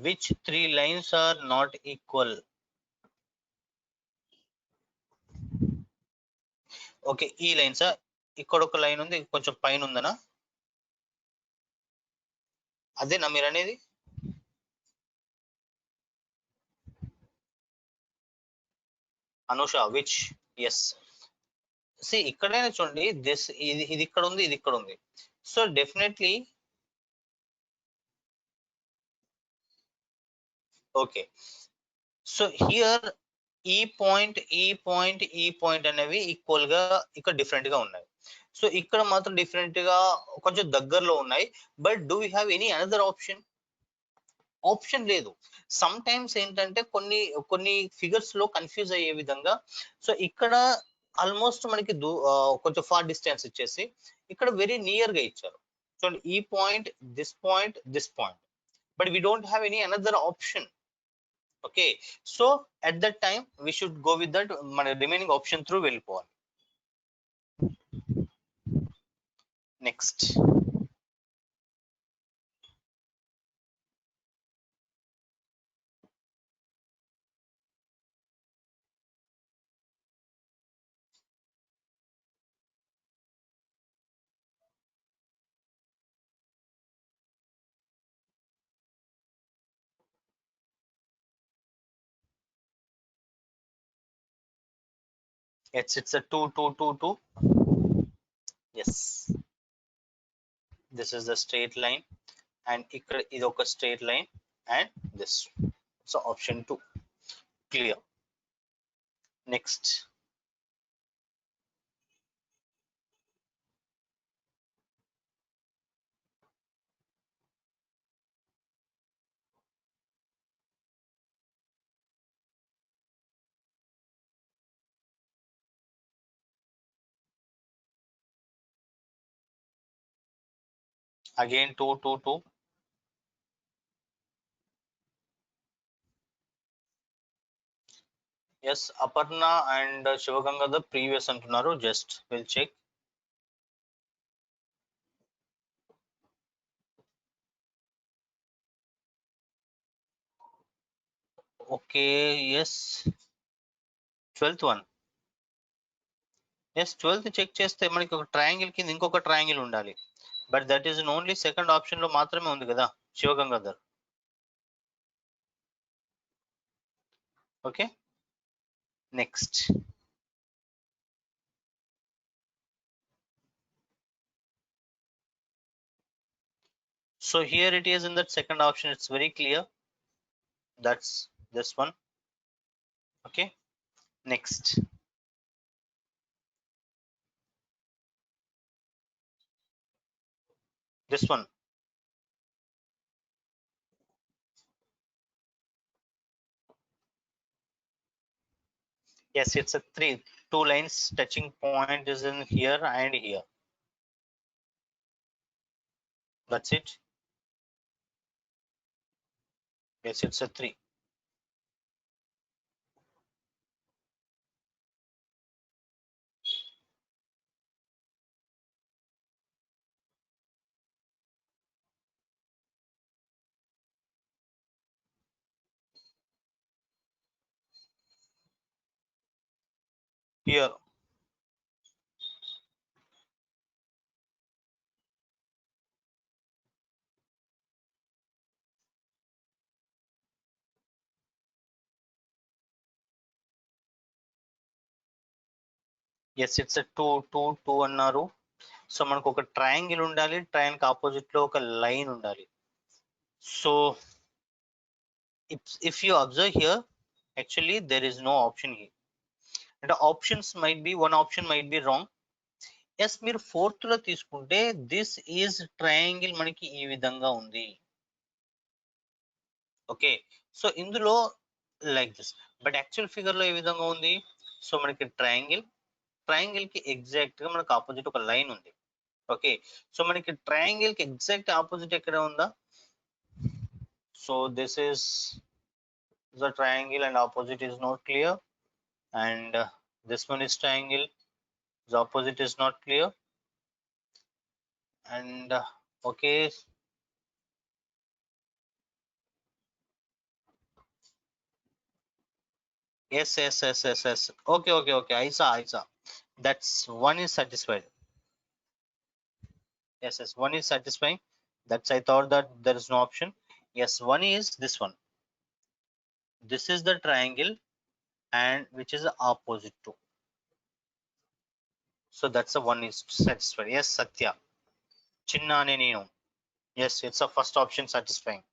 which 3 lines are not equal? Okay, ఈ lines ఇక్కడ ఒక line ఉంది, కొంచెం పైన ఉందనా? అదేనా మీరు అనేది? అనుష, విచ్? ఎస్. సి ఇక్కడైనా చూడండి, దిస్ ఇది ఇక్కడ ఉంది, ఇది ఇక్కడ ఉంది. So definitely okay. So here ఈ పాయింట్, ఈ పాయింట్, ఈ పాయింట్ అనేవి ఈక్వల్ గా ఇక్కడ డిఫరెంట్ గా ఉన్నాయి. సో ఇక్కడ మాత్రం డిఫరెంట్ గా కొంచెం దగ్గరలో ఉన్నాయి. But do you have any another option? Option లేదు. సమ్ టైమ్స్ ఏంటంటే కొన్ని కొన్ని ఫిగర్స్ లో కన్ఫ్యూజ్ అయ్యే విధంగా, సో ఇక్కడ ఆల్మోస్ట్ మనకి కొంచెం ఫార్ డిస్టెన్స్ ఇచ్చేసి ఇక్కడ వెరీ నియర్ గా ఇచ్చారు. చూడండి, ఈ point, this point, this point, but we don't have any another option. Okay, so at that time we should go with that, మన రిమైనింగ్ ఆప్షన్ త్రూ వెళ్ళిపోవాలి. Next, it's a 2, 2, 2, 2. Yes, this is the straight line, and ఇక్కడ ఇది ఒక straight line, and this. So option 2 clear. Next, again 2, 2, 2. Yes, Aparna and Shivaganga the previous antunaru, just we'll check. Okay, yes, 12th one. Yes, 12th check చేస్తే మనకి ఒక triangle కింద ఇంకొక triangle ఉండాలి. But that is only second option లో మాత్రమే ఉంది కదా, Shivagangadhar. Okay, next. So here it is in that second option, it's very clear. That's this one. Okay, next. This one. Yes, it's a 3. 2 lines touching point is in here and here. That's it. Yes, it's a 3. Here. Yes, it's a 2, 2, 2 అన్నారు. So మనకు ఒక triangle ఉండాలి, triangle opposite లో ఒక line ఉండాలి. So if you observe here, actually there is no option here. అంటే options might be, one option might be wrong. Yes, మీరు fourth లో తీసుకుంటే దిస్ ఈజ్ ట్రయాంగిల్ మనకి ఈ విధంగా ఉంది. ఓకే, సో ఇందులో like this, but actual figure లో ఏ విధంగా ఉంది? సో మనకి ట్రయాంగిల్ కి ఎగ్జాక్ట్ గా మనకి ఆపోజిట్ ఒక లైన్ ఉంది. ఓకే, సో మనకి ట్రయాంగిల్ కి ఎగ్జాక్ట్ ఆపోజిట్ ఎక్కడ ఉందా? So this is the triangle and opposite is not clear, and this one is triangle, the opposite is not clear, and okay, yes, okay, I saw that's one is satisfied. Yes, one is satisfying. That's, I thought that there is no option. Yes, one is this one. This is the triangle and which is the opposite to, so that's the one is satisfied. Yes, Satya, chinna ane nenu. Yes, it's a first option satisfying.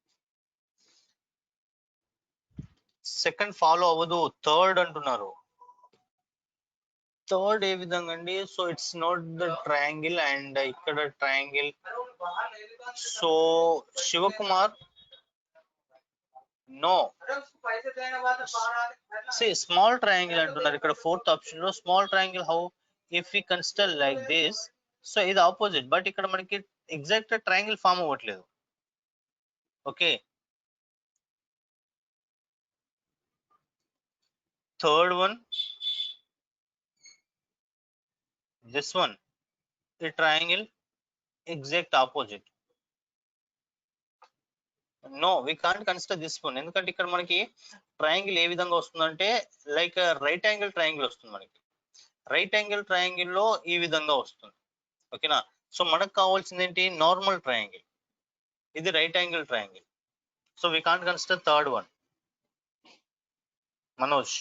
Second follow అవ్వదు, third అంటున్నారు. Third ఏ విధంగా అండి? So it's not the triangle and ఇక్కడ triangle. So Shivakumar, no, small triangle అంటున్నారు ఇక్కడ fourth option లో. Small triangle how? If we consider like this, so ఇది ఆపోజిట్, బట్ ఇక్కడ మనకి ఎగ్జాక్ట్ ట్రయాంగిల్ ఫామ్ అవ్వట్లేదు. Okay, third one, this one, the triangle exact opposite. No, we can't consider this one, ఎందుకంటే ఇక్కడ మనకి triangle ఏ విధంగా వస్తుందంటే లైక్ రైట్ యాంగిల్ ట్రయాంగిల్ వస్తుంది మనకి. రైట్ యాంగిల్ ట్రయాంగిల్ లో ఈ విధంగా వస్తుంది. ఓకేనా? సో మనకు కావాల్సింది ఏంటి? Normal triangle. ఇది right angle triangle. So we can't consider third one. Manoj,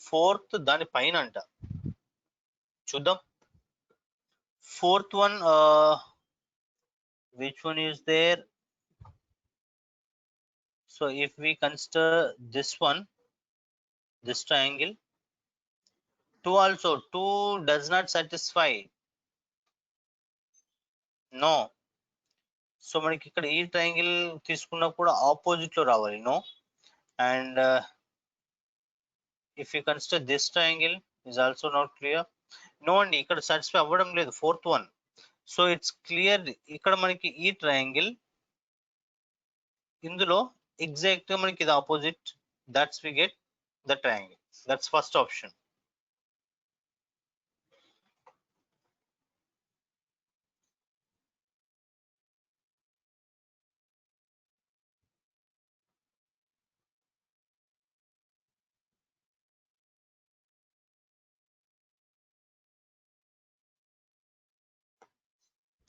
fourth దాని పైన అంట, చూద్దాం. Fourth one, which one is there? So if we consider this one, this triangle, 2 also, 2 does not satisfy. No, so మనకి ఇక్కడ ఈ triangle తీసుకున్నా కూడా opposite లో రావాలి. No, and if you consider this triangle is also not clear. No అండి, ఇక్కడ satisfy అవ్వడం లేదు fourth one. So it's clear, ఇక్కడ మనకి ఈ ట్రయాంగిల్ ఇందులో ఎగ్జాక్ట్ గా మనకి ఇది opposite, that's we get the triangle. That's first option.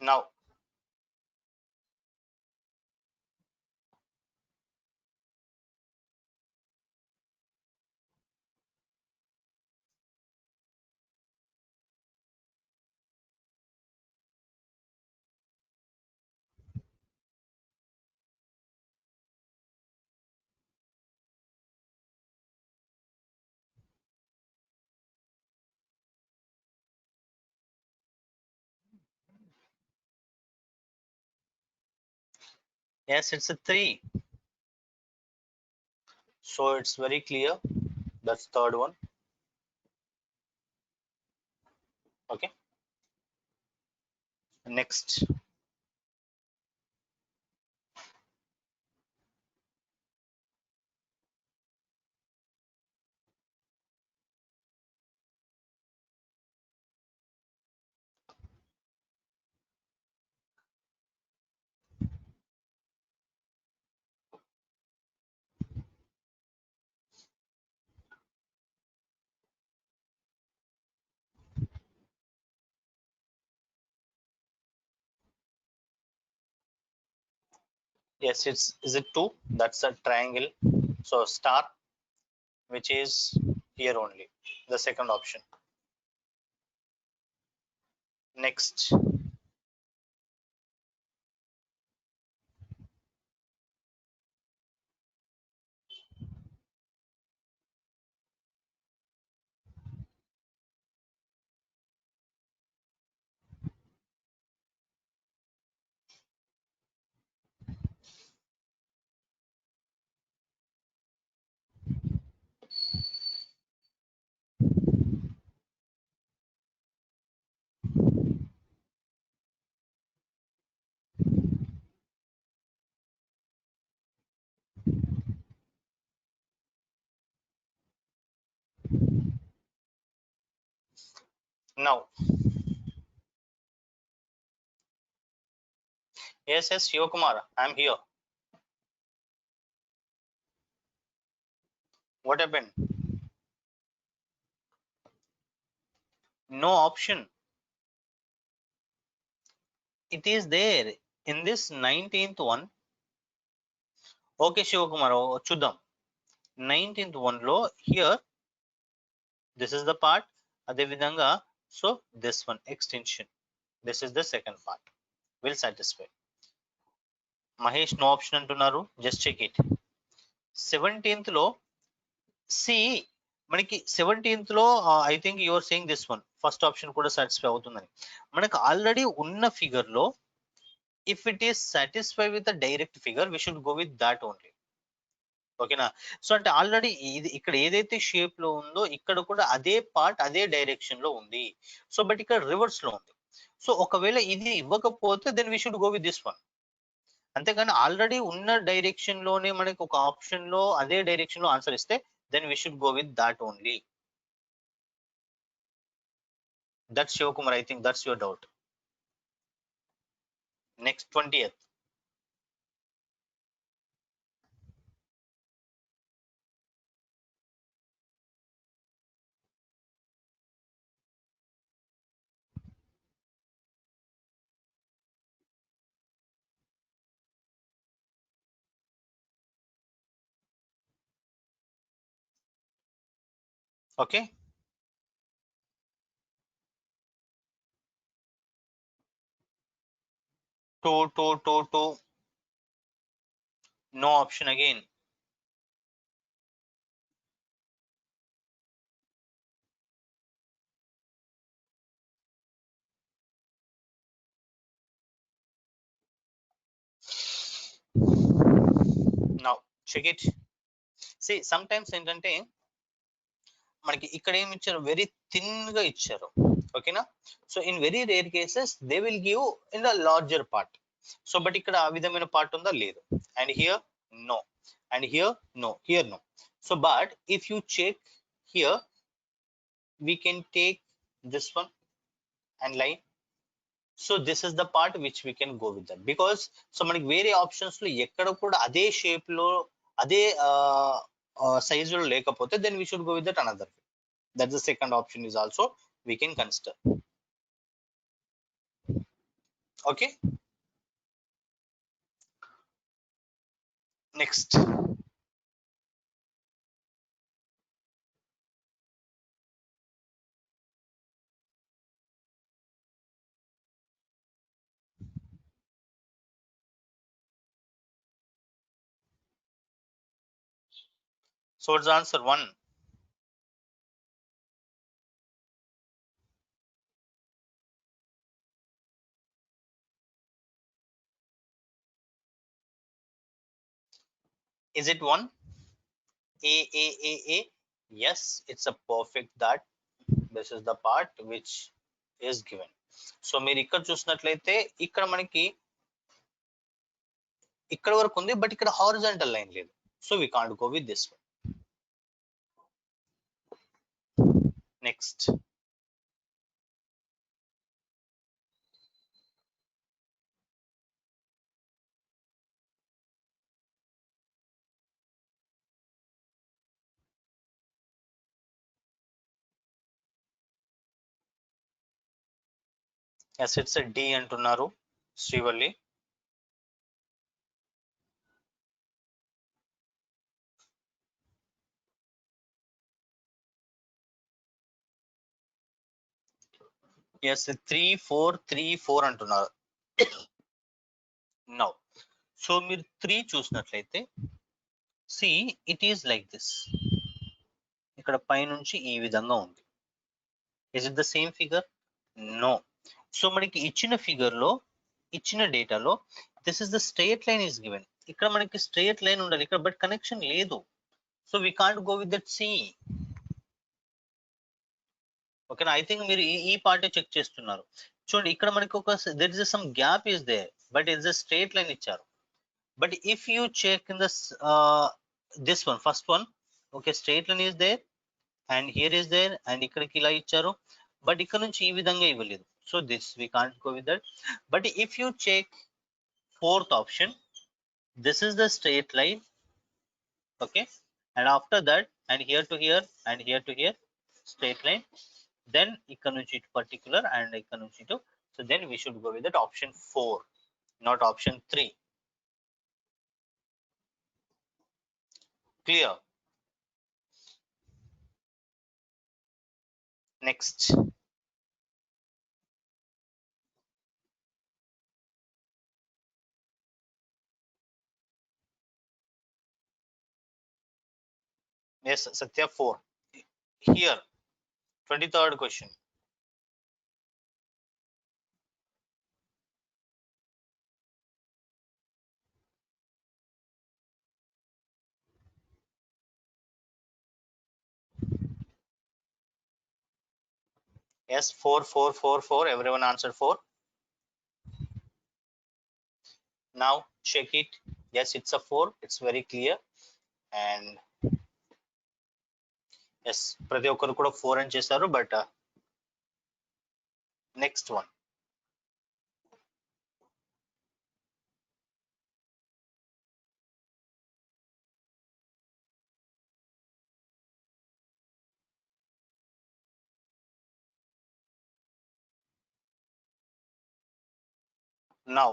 Now yes, it's a 3, so it's very clear, that's third one. Okay, next. Yes, is it 2? That's a triangle, so star, which is here only, the second option. Next. Now, yes, Shivakumar, I'm here. What happened? No option. It is there in this 19th one. Okay, Shivakumar, చూద్దాం. 19th one లో here this is the part, అదే విధంగా so this one extension, this is the second part will satisfy. Mahesh no option అంటున్నారు, just check it. 17th లో C మనకి 17th లో I think your saying this one first option కూడా satisfy అవుతుందని. మనకు already ఉన్న ఫిగర్ లో if it is satisfy with the direct figure we should go with that only. ఓకేనా? So అంటే ఆల్రెడీ ఇది ఇక్కడ ఏదైతే షేప్ లో ఉందో ఇక్కడ కూడా అదే పార్ట్ అదే డైరెక్షన్ లో ఉంది. సో బట్ ఇక్కడ రివర్స్ లో ఉంది. సో ఒకవేళ ఇది ఇవ్వకపోతే then we should go with this one. అంతేగాని ఆల్రెడీ ఉన్న డైరెక్షన్ లోనే మనకి ఒక ఆప్షన్ లో అదే డైరెక్షన్ లో ఆన్సర్ ఇస్తే then we should go with that only. That's Shivakumar, I think that's your doubt. Next 20th. ఓకే, two. No option again. Now check it. See, sometimes ఏంటంటే మనకి ఇక్కడ ఏమి ఇచ్చారు, వెరీ థిన్ గా ఇచ్చారు. ఓకేనా? So in very rare cases they will give in the larger part. So but ఇక్కడ ఆ విధమైన పార్ట్ ఉందా, లేదు. And here no, and here no, here no. So but if you check here we can take this one and line. So this is the part which we can go with that, because so మనకి వేరే options లో ఎక్కడ కూడా అదే shape లో అదే size లో లేకపోతే then we should go with that another. That's the second option is also we can consider. Okay, next. So what's the answer? 1. Is it 1? A. Yes, it's a perfect that this is the part which is given. So మీరు ఇక్కడ చూసినట్లయితే ఇక్కడ మనకి ఇక్కడ వరకు ఉంది, but ఇక్కడ horizontal line లేదు. So we can't go with this one. Next. Yes, it's D అంటున్నారు శ్రీవల్లి. ఎస్, 3 4 అంటున్నారు. నౌ సో మీరు 3 చూసినట్లయితే C it is like this. ఇక్కడ పైనుంచి ఈ విధంగా ఉంది. Is it the same figure? No. So మనకి ఇచ్చిన ఫిగర్ లో ఇచ్చిన డేటాలో this is the straight line is given. ఇక్కడ మనకి స్ట్రెయిట్ లైన్ ఉండాలి ఇక్కడ, బట్ కనెక్షన్ లేదు. So we can't go with that C. ఓకేనా? ఐ థింక్ మీరు ఈ పార్టే చెక్ చేస్తున్నారు. చూడండి ఇక్కడ మనకి ఒక there is some gap is there, but it's a straight line ఇచ్చారు. But if you check in this one first one, okay, straight line is there and here is there and ఇక్కడికి ఇలా ఇచ్చారు. But ఇక్కడ నుంచి ఈ విధంగా ఇవ్వలేదు. So this we can't go with that. But if you check fourth option, this is the straight line, okay, and after that and here to here and here to here straight line, then ఇక్కడ నుంచి to particular and ఇక్కడ నుంచి to, so then we should go with that option 4, not option 3. Clear? Next. Yes, Satya, 4. Here, 23rd question. Yes, 4, 4, 4, 4. Everyone answered 4. Now check it. Yes, it's a 4. It's very clear. And yes, ప్రతి ఒక్కరు కూడా 4 అని చేశారు. But next one. Now,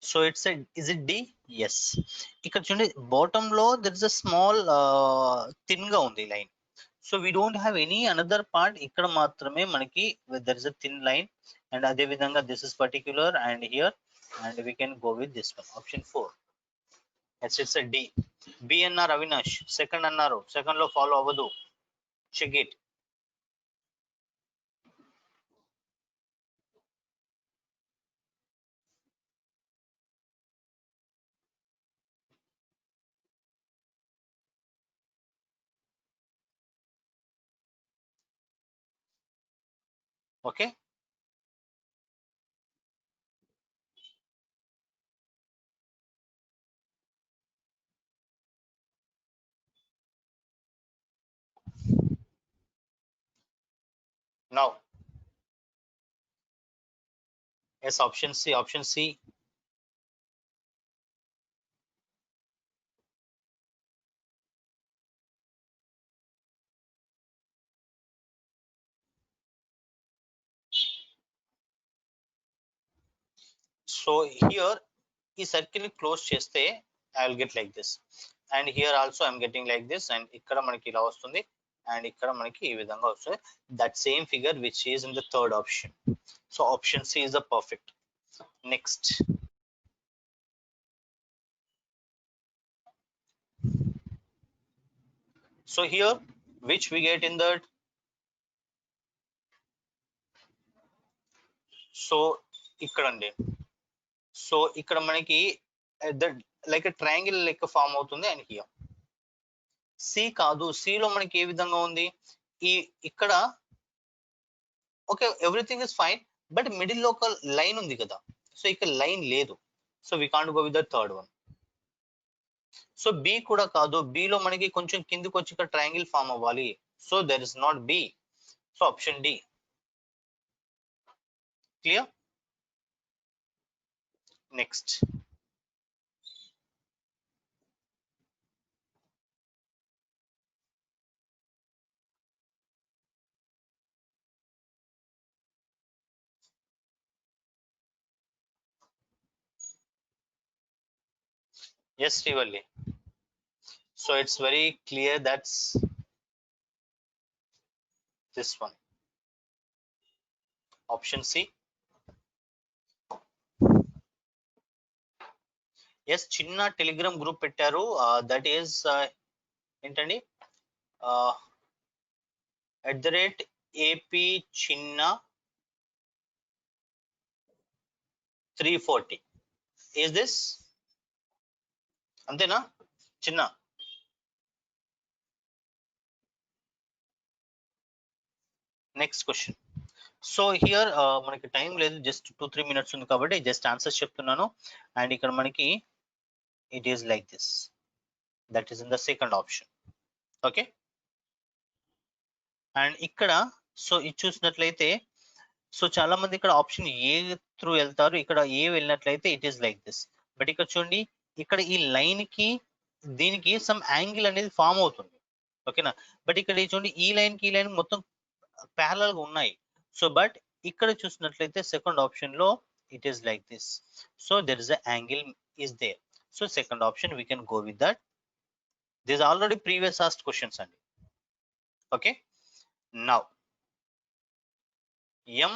so it's a, is it D? Yes. ఇక్కడ చూడండి bottom లో there is a small thin గా ఉంది line. So we don't have any another part. ఇక్కడ మాత్రమే మనకి there is a thin line, and అదే విధంగా this is particular and here, and we can go with this one, option 4. Yes, it's a D. B అన్నారు Avinash, second అన్నారు, second లో follow అవ్వదు. Check it. Okay. Now, yes, option C, option C. So here ఈ circle close చేస్తే I will get like this, and here also I'm getting like this, and ఇక్కడ మనకి ఇలా వస్తుంది, and ఇక్కడ మనకి ఈ విధంగా వస్తుంది. That same figure which is in the third option. So option C is the perfect. Next. So here which we get in that, so ఇక్కడ అండి, సో ఇక్కడ మనకి లైక్ ట్రయాంగిల్ లెక్క ఫామ్ అవుతుంది, అండ్ హియర్ సి కాదు, C లో మనకి ఏ విధంగా ఉంది, ఈ ఇక్కడ okay everything is fine, but middle లో ఒక లైన్ ఉంది కదా, సో ఇక్కడ లైన్ లేదు, so we can't go with the third one. So B కూడా కాదు, బి లో మనకి కొంచెం కిందికి వచ్చి ఇక్కడ ట్రయాంగిల్ ఫామ్ అవ్వాలి, so there is not B, so option D. Clear? Next. Yes, Srivalli. So it's very clear, that's this one, option C. Yes, చిన్న టెలిగ్రామ్ గ్రూప్ పెట్టారు, దట్ ఈస్ ఏంటండి, @AP చిన్న 340. is this అంతేనా చిన్న? Next question. So here మనకి time లేదు, just 2-3 minutes ఉంది కాబట్టి జస్ట్ ఆన్సర్స్ చెప్తున్నాను. అండ్ ఇక్కడ మనకి it is like this, that is in the second option. Okay, and ఇక్కడ సో ఇది చూసినట్లయితే సో చాలా మంది ఇక్కడ ఆప్షన్ ఏ త్రూ వెళ్తారు, ఇక్కడ ఏ వెళ్ళినట్లయితే it is like this. But ఇక్కడ చూడండి, ఇక్కడ ఈ లైన్ కి దీనికి సమ్ యాంగిల్ అనేది ఫామ్ అవుతుంది. ఓకేనా, బట్ ఇక్కడ చూడండి ఈ లైన్ కి ఈ లైన్ మొత్తం ప్యారలల్ గా ఉన్నాయి. సో బట్ ఇక్కడ చూసినట్లయితే సెకండ్ ఆప్షన్ లో it is like this. So there is a angle is there. So second option we can go with that. These are already previous asked questions అండి. Okay, now m.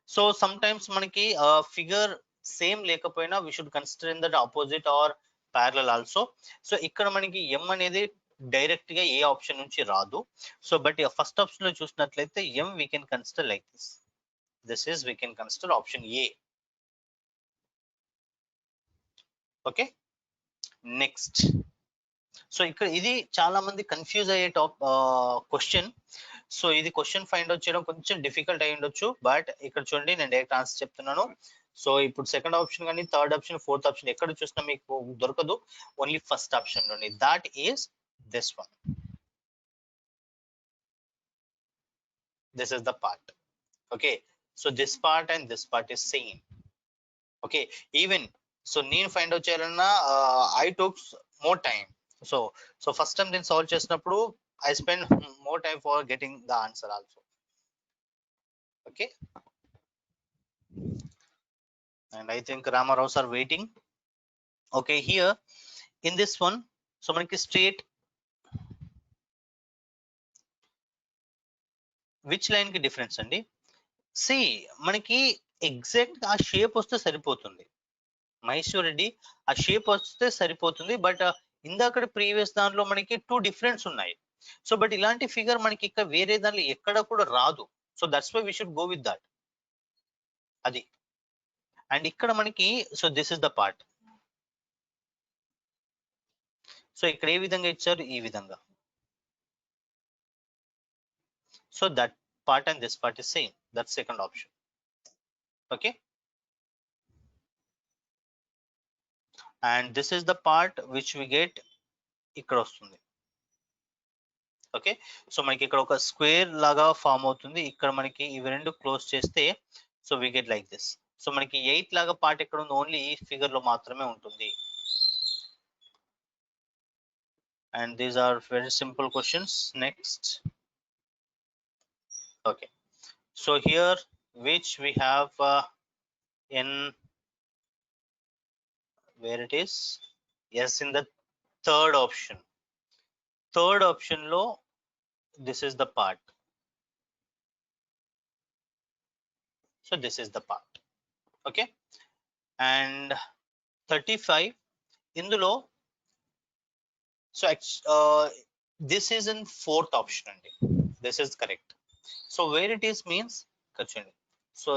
So sometimes మనకి figure same లేకపోయినా we should consider in that opposite or parallel also. So ఇక్కడ మనకి m అనేది direct గా ఏ option నుంచి రాదు. So but first option లో చూసినట్లయితే m we can consider like this. This is we can consider option A. Okay, next. So ఇక్కడ ఇది చాలా మంది కన్ఫ్యూజ్ అయ్యే క్వశ్చన్. సో ఇది క్వశ్చన్ ఫైండ్ అవుట్ చేయడం కొంచెం డిఫికల్ట్ అయి ఉండొచ్చు, బట్ ఇక్కడ చూడండి నేను డైరెక్ట్ ఆన్సర్ చెప్తున్నాను. సో ఇప్పుడు సెకండ్ ఆప్షన్ కానీ థర్డ్ ఆప్షన్ ఫోర్త్ ఆప్షన్ ఎక్కడ చూసినా మీకు దొరకదు, ఓన్లీ ఫస్ట్ ఆప్షన్ లోని. That is this one. This is the part. Okay, so this part and this part is same. Okay, even so నేను find out చేయాలన్నా I took more time. So first time నేను solve చేసినప్పుడు I spend more time for getting the answer also. Okay, and I think Ramarao are waiting. Okay, here in this one, so manaki straight which line ki difference andi. See manaki exact ఆ shape వస్తే సరిపోతుంది మహేశ్వర్ రెడ్డి, ఆ shape వస్తే సరిపోతుంది. But ఇందాక previous దాంట్లో మనకి 2 difference ఉన్నాయి. సో బట్ ఇలాంటి ఫిగర్ మనకి ఇక్కడ వేరే దాంట్లో ఎక్కడ కూడా రాదు. So that's why we should go with that. అది అండ్ ఇక్కడ మనకి so this is the part. So ఇక్కడ ఏ విధంగా ఇచ్చారు, ఈ విధంగా. So that part and this part is same. That second option. Okay, and this is the part which we get ఇక్కడ వస్తుంది. ఓకే, సో మనకి ఇక్కడ ఒక స్క్వేర్ లాగా ఫామ్ అవుతుంది. ఇక్కడ మనకి ఇవి రెండు క్లోజ్ చేస్తే so we get like this. So మనకి 8 లాగా పార్ట్ ఎక్కడ ఉంది, ఓన్లీ ఈ ఫిగర్ లో మాత్రమే ఉంటుంది. And these are very simple questions. Next. Okay, so here which we have in where it is, yes, in the third option. Third option lo this is the part. So this is the part. Okay, and 35 indulo. So this is in fourth option andi. This is correct. So where it is means kachandi. So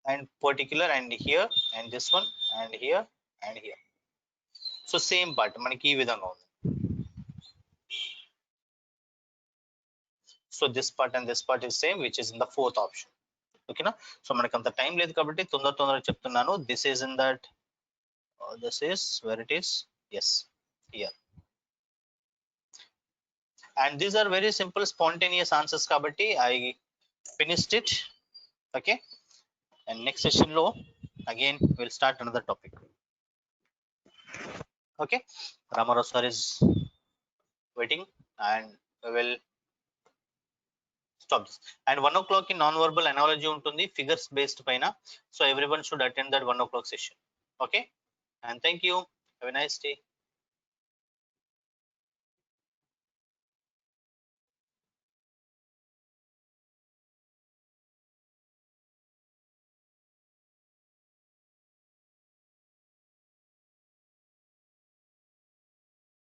and particular and here and this one and here and here. So same part మనకి ఈ విధంగా ఉంది. So this part and this part is same, which is in the fourth option. Okay na. So మనకి అంత time లేదు కాబట్టి తొందరగా చెప్తున్నాను. This is in that this is where it is, yes, here. And these are very simple spontaneous answers kabatti I finished it. Okay, and next session lo again we'll start another topic. Okay, Ramarao sir is waiting and we will stop this. And 1 o'clock in non-verbal analogy untundi, figures based paina. So everyone should attend that 1 o'clock session. Okay, and thank you. Have a nice day.